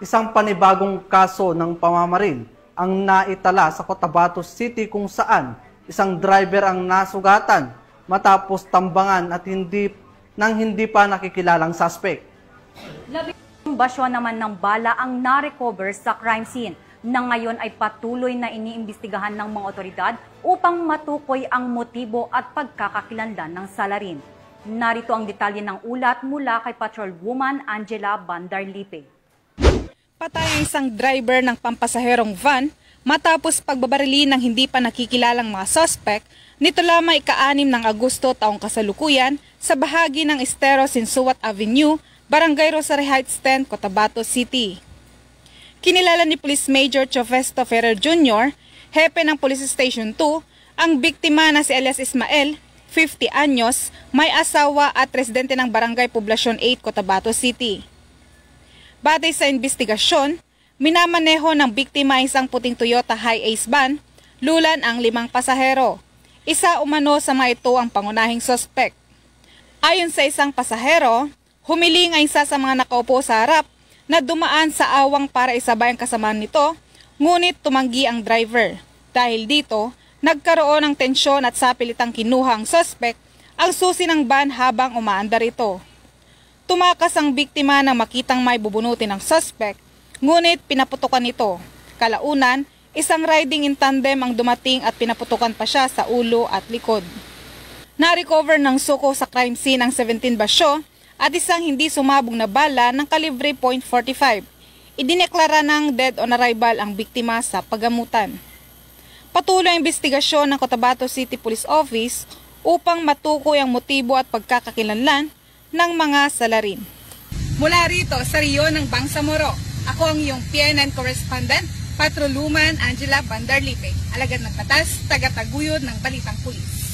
Isang panibagong kaso ng pamamaril ang naitala sa Cotabato City kung saan isang driver ang nasugatan matapos tambangan at hindi pa nakikilalang suspect. Labing basyo naman ng bala ang na-recover sa crime scene na ngayon ay patuloy na iniimbestigahan ng mga otoridad upang matukoy ang motibo at pagkakakilanlan ng salarin. Narito ang detalye ng ulat mula kay Patrolwoman Angela Bandarlipe. Patay ang isang driver ng pampasaherong van matapos pagbabarili ng hindi pa nakikilalang mga suspect nito lamang ika-6 ng Agosto taong kasalukuyan sa bahagi ng Estero Sinsuat Avenue, Barangay Rosary Heights 10, Cotabato City. Kinilala ni Police Major Chofesto Ferrer Jr., hepe ng Police Station 2, ang biktima na si Elias Ismael, 50 anyos, may asawa at residente ng Barangay Poblacion 8, Cotabato City. Batay sa investigasyon, minamaneho ng biktima isang puting Toyota Hi-Ace van, lulan ang 5 pasahero. Isa umano sa mga ito ang pangunahing suspect. Ayon sa isang pasahero, humiling ang isa sa mga nakaupo sa harap na dumaan sa awang para isabay ang kasamahan nito, ngunit tumanggi ang driver. Dahil dito, nagkaroon ng tensyon at sapilitang kinuha ang suspect ang susi ng van habang umaandar ito. Tumakas ang biktima nang makitang may bubunutin ng suspect, ngunit pinaputukan ito. Kalaunan, isang riding in tandem ang dumating at pinaputukan pa siya sa ulo at likod. Na-recover ng suko sa crime scene ang 17 basyo at isang hindi sumabog na bala ng kalibre .45. Idineklara ng dead on arrival ang biktima sa pagamutan. Patuloy ang investigasyon ng Cotabato City Police Office upang matukoy ang motibo at pagkakakilanlan ng mga salarin. Mula rito sa Rio ng Bangsamoro, ako ang iyong PNN correspondent, Patrolwoman Angela Bandarlipe, alagad ng batas, tagataguyod ng Balitang Pulis.